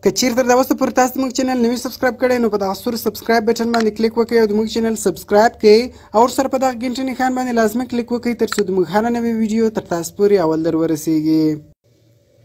که چیرته دا اوسه پورې تاسو زموږ چینل نوی سبسکرایب کړئ نو په دغه سور سبسکرایب بټن باندې کلیک وکړئ او زموږ چینل سبسکرایب کړئ او ورسره په دغه ګنټې نښان باندې لازمي کلیک وکړئ تر څو زموږ هره نوې ویډیو تر تاسو پورې اول در ورسیږي.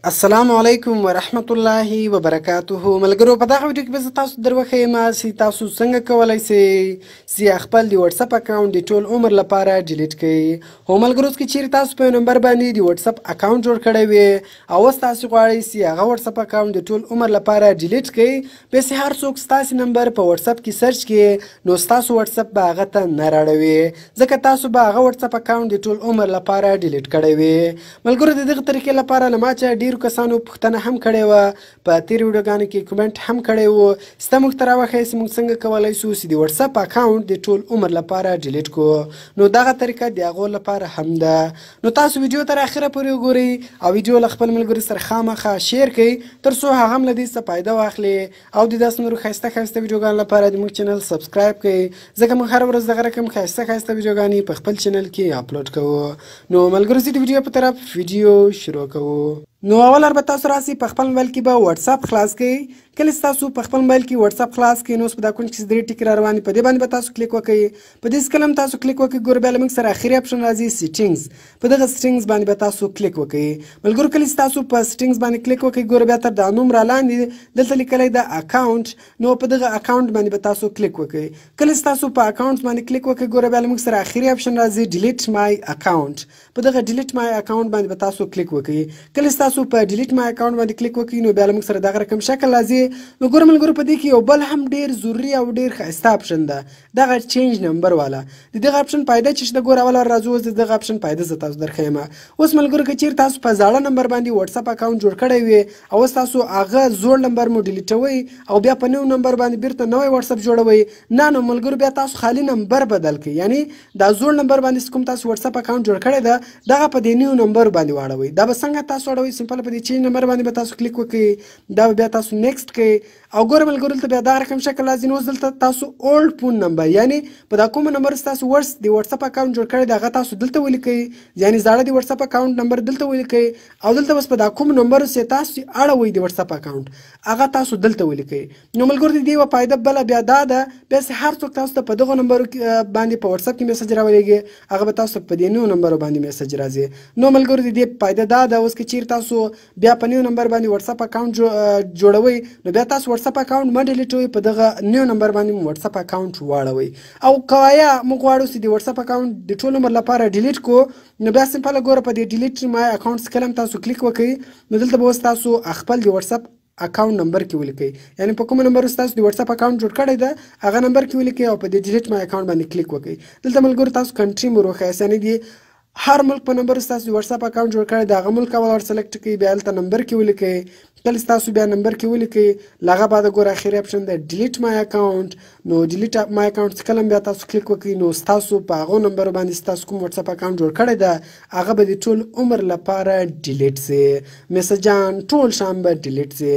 السلام علیکم ورحمت الله وبرکاته. ملګرو په دغه ویډیو کې به تاسو دروښیم چې تاسو څنګه کولی شئ خپل د واتساپ اکاونټ د ټول عمر لپاره ډیلیټ کړئ. هو ملګرو که چیرې تاسو په نمبر باندې د واتساپ اکاونټ جوړ کړی وي او اوس تاسو غواړئ چې هغه واتساپ اکاونټ د ټول عمر لپاره ډیلیټ کړئ، بیا هر څوک ستاسو نمبر په واتساپ کې سرچ کړي نو ستاسو واتساپ به هغه ته نه راړوي ځکه تاسو به هغه واتساپ اکاونټ د ټول عمر لپاره ډیلیټ کړی وي. ملګرو د دغه طریقې لپاره له ما چې ډېرو کسانو پوښتنه هم کړې وه، په تېرو ویډیوګانو کې کومنټ هم کړی و ستا موږ ته راوښیه چې موږ څنګه کولی شو چې د واتساپ اکاونټ د ټول عمر لپاره ډیلیټ کړو. نو دغه طریقه د هغو لپاره هم ده. نو تاسو ویډیو تر اخره پورې وګورئ او ویډیو له خپل ملګرو سره خاماخا شیر کړئ تر څو هغه هم له دې څخه فایده واخلي او د داسې نورو ښایسته ښایسته ویډیوګانو لپاره د موږ چینل سبسکرایب کړئ ځکه موږ هره ورځ دغه رقم ښایسته ښایسته ویډیوګانې په خپل چینل کې اپلوډ کوو. نو ملګرو زه د ویډیو په طرف ویډیو شروع کوو. نو اول البته تاسو راسئ په خپل موبایل کې به واتساپ خلاص کړئ. کله چې تاسو په خپل موبایل کې واتساپ خلاص کړئ نو اوس په دا کونج کې درې ټکي را روان دي، په دې باندې به تاسو کلیک وکړئ. په دې کلم تاسو کلیک وکړئ ګوره بیا له موږ سره اخري اپشن راځي سیټینګز، په دغه سیټینګز باندې به تاسو کلیک وکړئ. ملګرو کله چې تاسو په سیټینګز باندې کلیک وکړئ ګوره بیا تر دا نوم را لاندې دلته لیکلی ده اکاونټ، نو په دغه اکاونټ باندې به تاسو کلیک وکړئ. کله چې تاسو په اکاونټ باندې کلیک وکړئ ګوره بیا له موږ سره اخري اپشن راځي ډیلیټ مای اکاونټ، په دغه ډیلیټ مای اکاونټ باندې به تاسو کلیک وکړئ. کله چې تاسو په ډیلیټ مای اکاونټ باندې کلیک وکړئ نو بیا له موږ سره دغه رقم شکل راځي. نو ګوره ملګرو په دې کې یو بل هم ډیر ضروري او ډیر ښایسته اپشن ده، دغه چینج نمبر والا. د دغه اپشن فایده چې د ګوره اول راځو اوس د دغه اپشن فایده زه تاسو درښیم. اوس ملګرو که چیرې تاسو په زاړه نمبر باندې واتساپ اکاونټ جوړ کړی وي او اوس تاسو هغه زوړ نمبر مو ډیلیټوئ او بیا په نوي نمبر باندې بیرته نوی واتساپ جوړوئ، نه نو ملګرو بیا تاسو خالي نمبر بدل کړئ، یعنی دا زوړ نمبر باندې کوم تاسو واتساپ اکاونټ جوړ کړی ده دغه په دې نوي نمبر باندې واړوئ. دا به څنګه تاسو واړوئ؟ سمپل په دې چینج نمبر باندې به تاسو کلیک وکړئ، دا بیا تاسو نیکسټ کړئ او ګوره ملګرو دلته بیا دغه رقم شکل راځي. نو اوس دلته تاسو اولډ فون نمبر یعنی په دا کوم نمبر تاسو ورس د واتساپ اکاونټ جوړ کړی دی هغه تاسو دلته ولیکئ، یعنی زاړه د واتساپ اکاونټ نمبر دلته ولیکئ او دلته بس په دا کوم نمبر چې تاسو اړوئ د واتساپ اکاونټ هغه تاسو دلته ولیکئ. نو ملګرو د دې یوه فایده بله بیا دا ده بیا چې هر څوک تاسو ته په دغه نمبرو باندې په واتساپ کې میسج راولېږي هغه به تاسو په دې نوي نمبرو باندې میسج راځي. نو ملګرو د دې فایده دا ده اوس که چیرې تاسو بیا په نوي نمبر باندې واتساپ اکاونټ جوړوئ نو بیا تاسو واتساپ اکاونټ مه ډیلیټوئ، په دغه نوي نمبر باندې واتساپ اکاونټ واړوئ. او کوایا موږ غواړو چې د واتساپ اکاونټ د ټول عمر لپاره ډیلیټ کړو نو بیا سمپله ګوره په دې ډیلیټ مای اکاونټ کلم تاسو کلیک وکړئ نو دلته به اوس تاسو خپل د واتساپ اکاونټ نمبر کې ولیکئ، یعنی په کوم نمبر تاسو د واتساپ اکاونټ جوړ کړی ده هغه نمبر کې ولیکئ او په دې ډیلیټ مای اکاونټ باندې کلیک وکړئ. دلته ملګرو تاسو کنټري مو روښیاست، یعنی د هر ملک په نمبر تاسو د واتساپ اکاونټ جوړ کړی د هغه ملک اول ور سلیکټ کړئ، بیا هلته نمبر کې ولیکئ. کله چې تاسو بیا نمبر کې ولیکئ له هغه بعد ګوره اخري اپشن ده ډیلیټ مای اکاونټ. نو ډیلیټ مای اکاونټ کله بیا تاسو کلیک وکړئ نو ستاسو په هغو نمبرو باندې ستاسو کوم واتساپ اکاونټ جوړ کړی ده هغه به د ټول عمر لپاره ډیلیټ سي، میسجان ټول شان به ډیلیټ سي.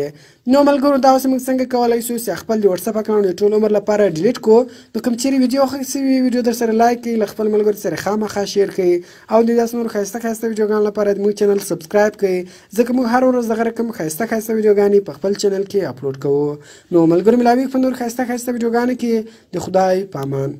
نو ملګرو دا اوس موږ څنګه کولی شو چې خپل د واتساپ اکاونټ د ټول عمر لپاره ډیلیټ کړو. نو کوم چیرې ویډیو خوښ شوي ویډیو در سره لایک کړئ، له خپل ملګرو سره خاماخا شیر کړئ او د داسې نورو ښایسته ښایسته ویډیوګانو لپاره زموږ چینل سبسکرایب کړئ ځکه موږ هر ورځ دغه رقم ښایسته ښایسته ویډیوګانې په خپل چینل کې اپلوډ کوو. نو ملګرو ملاویږو په نور ښایسته ښایسته ویډیوګانو کې د خدای په امان.